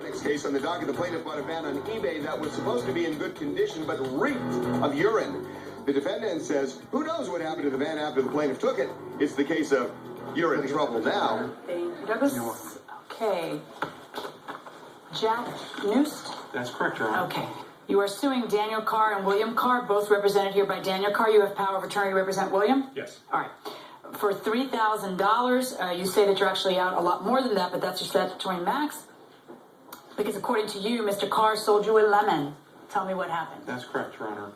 Next case on the docket, the plaintiff bought a van on eBay that was supposed to be in good condition but reeked of urine. The defendant says, who knows what happened to the van after the plaintiff took it? It's the case of you're in trouble now. Thank you, Douglas. Okay. Jack Noost? That's correct, Your Honor. Okay. You are suing Daniel Carr and William Carr, both represented here by Daniel Carr. You have power of attorney to represent William? Yes. All right. For $3,000, you say that you're actually out a lot more than that, but that's your statutory max. Because according to you, Mr. Carr sold you a lemon. Tell me what happened. That's correct, Your Honor.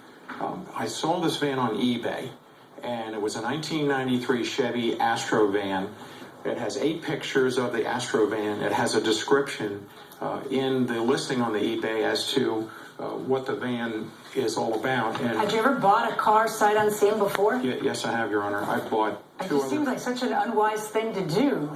I saw this van on eBay, and it was a 1993 Chevy Astro van. It has 8 pictures of the Astro van. It has a description in the listing on the eBay as to what the van is all about. And had you ever bought a car sight unseen before? Yes, I have, Your Honor. I bought It two just other. seems like such an unwise thing to do.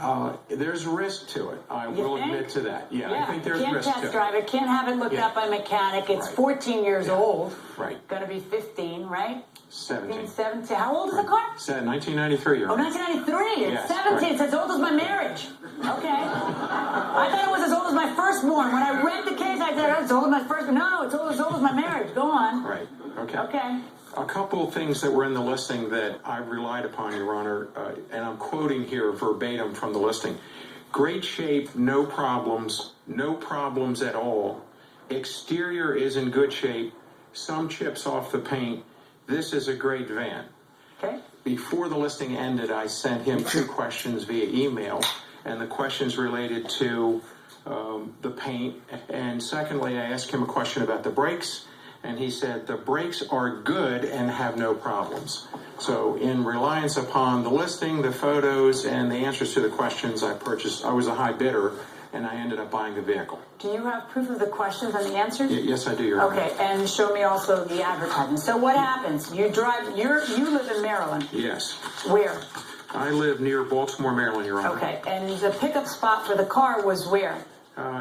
There's risk to it. I will admit to that. Yeah, I think there's can't risk to test it. drive it. Can't have it looked at by a mechanic. It's Right. 14 years old. Right. Gonna be 15, right? 17. 17. How old is the car? Said 1993, Your Oh, Honor. 1993. It's Yes, 17. right. It's as old as my marriage. Okay. I thought it was as old as my firstborn. When I read the case, I said, oh, it's old as my firstborn. No, it's as old as my marriage. Go on. Right. Okay. Okay. A couple of things that were in the listing that I relied upon, Your Honor, and I'm quoting here verbatim from the listing. Great shape, no problems at all. Exterior is in good shape, some chips off the paint. This is a great van. Okay. Before the listing ended, I sent him 2 questions via email, and the questions related to the paint. And secondly, I asked him a question about the brakes, and he said the brakes are good and have no problems. So in reliance upon the listing, the photos, and the answers to the questions, I was a high bidder, and I ended up buying the vehicle. Do you have proof of the questions and the answers? Yes, I do, Your Honor. Okay, and show me also the advertising. So what happens? You drive, you live in Maryland. Yes. Where? I live near Baltimore, Maryland, Your Honor. Okay, and the pickup spot for the car was where?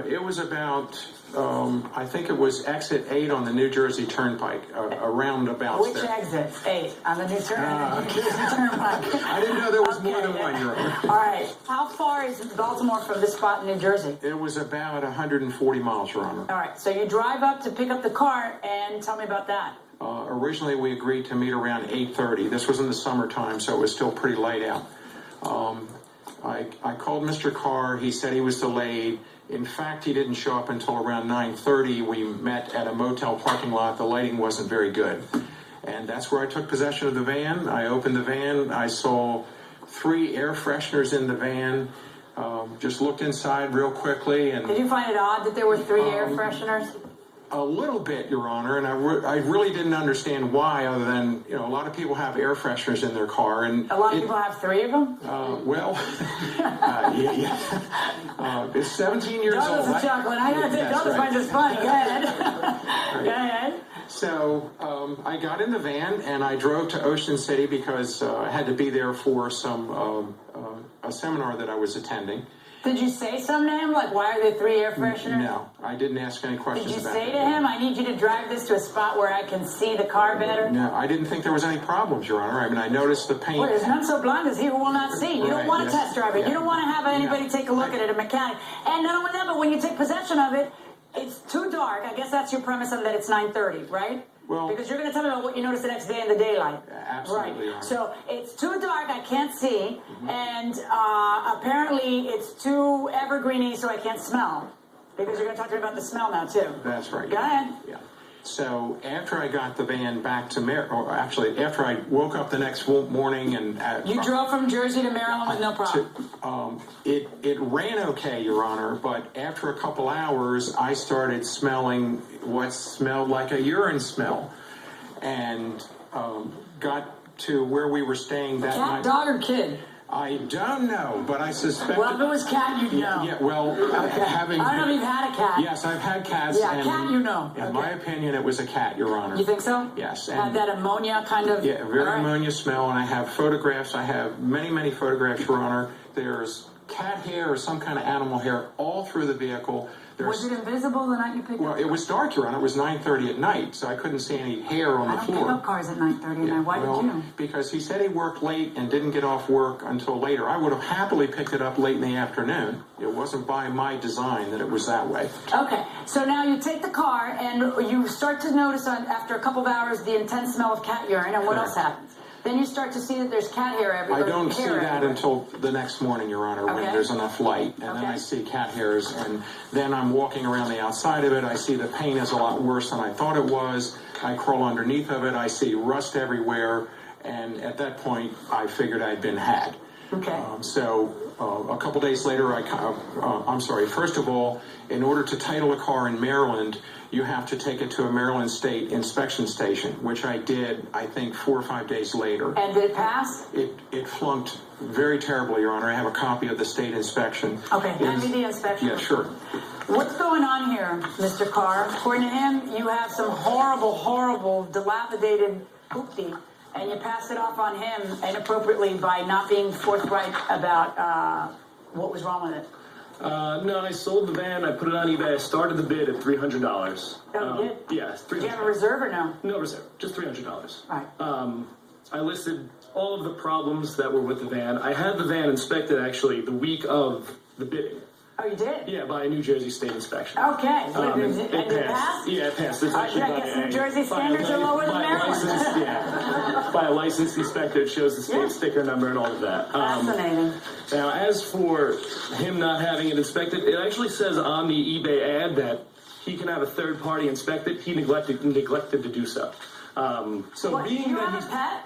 It was about, I think it was exit 8 on the New Jersey Turnpike, around about Which there. exit? 8 on the New Jersey Turnpike. I didn't know there was more Okay, than one, Your Honor. All right. How far is Baltimore from this spot in New Jersey? It was about 140 miles, Your Honor. All right. So you drive up to pick up the car, and tell me about that. Originally, we agreed to meet around 8:30. This was in the summertime, so it was still pretty light out. I called Mr. Carr. He said he was delayed. In fact, he didn't show up until around 9:30. We met at a motel parking lot. The lighting wasn't very good. And that's where I took possession of the van. I opened the van. I saw 3 air fresheners in the van. Just looked inside real quickly. And Did you find it odd that there were 3 air fresheners? a little bit, Your Honor, and I really didn't understand why, other than, a lot of people have air fresheners in their car. And A lot of people have 3 of them? It's 17 years Douglas old. is chuckling. I gotta say, That's Douglas right. finds this funny. Go ahead. Go ahead. So I got in the van and I drove to Ocean City because I had to be there for a seminar that I was attending. Did you say something to him? Like, why are there 3 air fresheners? No, I didn't ask any questions Did you about say it. to him, I need you to drive this to a spot where I can see the car better? No, I didn't think there was any problems, Your Honor. I mean, I noticed the paint. Well, there's none so blind as he who will not see. You don't Right, want to yes, test drive it. yeah. You don't want to have anybody Yeah. take a look at it, a mechanic. And not only that, but when you take possession of it, it's too dark. I guess that's your premise of that it's 9:30, right? Well, because you're going to tell me about what you noticed the next day in the daylight. Absolutely, Right. Your Honor. So it's too dark, I can't see, and apparently it's too evergreeny, so I can't smell. Because you're going to talk to me about the smell now, too. That's right. Go ahead. Yeah. So after I got the van back to after I woke up the next morning and... You drove from Jersey to Maryland with no problem? It ran okay, Your Honor, but after a couple hours, I started smelling what smelled like a urine smell. And got to where we were staying that night. Cat, dog, or kid? I don't know, but I suspect... Well, if it was cat, you'd know. Yeah, well, having... I don't know if you've had a cat. Yes, I've had cats. Yeah, and cat, you know. In my opinion, it was a cat, Your Honor. You think so? Yes. Had that ammonia kind of... Yeah, very All right. ammonia smell, and I have photographs. I have many, many photographs, Your Honor. There's cat hair or some kind of animal hair all through the vehicle. Was it invisible the night you picked Well, up? it was dark, Your Honor. It was 9:30 at night, so I couldn't see any hair on I the don't floor. pick up cars at 9:30 at night. Why Well, did you? because he said he worked late and didn't get off work until later. I would have happily picked it up late in the afternoon. It wasn't by my design that it was that way. Okay, so now you take the car and you start to notice after a couple of hours the intense smell of cat urine, and what else happens? Then you start to see that there's cat hair everywhere. I don't see that until the next morning, Your Honor, when there's enough light. And then I see cat hairs, and then I'm walking around the outside of it. I see the paint is a lot worse than I thought it was. I crawl underneath of it. I see rust everywhere. And at that point, I figured I'd been had. Okay. So a couple days later, first of all, in order to title a car in Maryland, you have to take it to a Maryland State inspection station, which I did, I think, 4 or 5 days later. And did it pass? It flunked very terribly, Your Honor. I have a copy of the state inspection. Okay, hand me the inspection. Yeah, sure. What's going on here, Mr. Carr? According to him, you have some horrible, dilapidated hoopty, and you pass it off on him inappropriately by not being forthright about what was wrong with it. No, I sold the van. I put it on eBay. I started the bid at $300. Oh, you did? Yeah, $300. Did you have a reserve or no? No reserve, just $300. Right. I listed all of the problems that were with the van. I had the van inspected actually the week of the bidding. Oh, you did? Yeah, by a New Jersey state inspection. Okay. And Did it pass? Yeah, it passed. It's actually I guess New Jersey standards are lower than Maryland. By a licensed inspector. It shows the state sticker number and all of that. Fascinating. Now, as for him not having it inspected, it actually says on the eBay ad that he can have a third party inspect it. He neglected to do so. What, do you have a pet?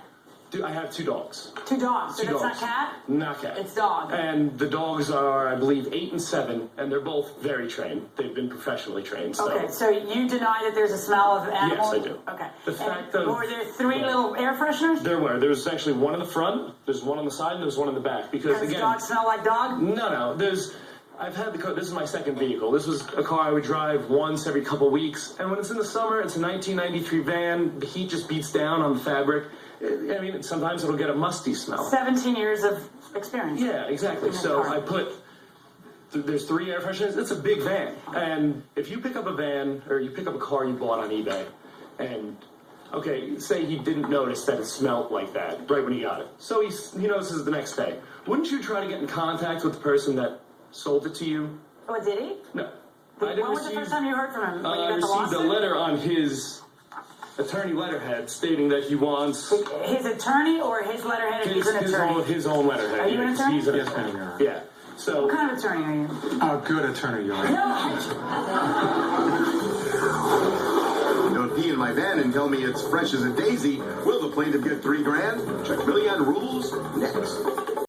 I have 2 dogs. 2 dogs. So Two that's dogs. not cat? Not cat. It's dog. And the dogs are, I believe, 8 and 7, and they're both very trained. They've been professionally trained. So. Okay, so you deny that there's a smell of animal? Yes, I do. Okay. The fact of... Were there 3 little air fresheners? There were. There was actually one in the front, there's one on the side, and there's one in the back. Because, Does again... dog smell like dog? No. I've had the car... This is my second vehicle. This was a car I would drive once every couple weeks. And when it's in the summer, it's a 1993 van. The heat just beats down on the fabric. I mean, sometimes it'll get a musty smell. 17 years of experience. Yeah, exactly. So I put... There's 3 air fresheners. It's a big van. And if you pick up a van, or you pick up a car you bought on eBay, and, okay, say he didn't notice that it smelled like that right when he got it. So he notices the next day. Wouldn't you try to get in contact with the person that sold it to you? Oh, did he? No. When was the first time you heard from him? When you I got the received a lawsuit? letter on his attorney letterhead stating that he wants... His attorney or his letterhead if he's an attorney? His own letterhead. Are you an attorney? He's an Yes, attorney. ma'am. Yeah. So... What kind of attorney are you? A good attorney, Your Honor. Don't pee in my van and tell me it's fresh as a daisy. Will the plaintiff get $3 grand? Check million rules next.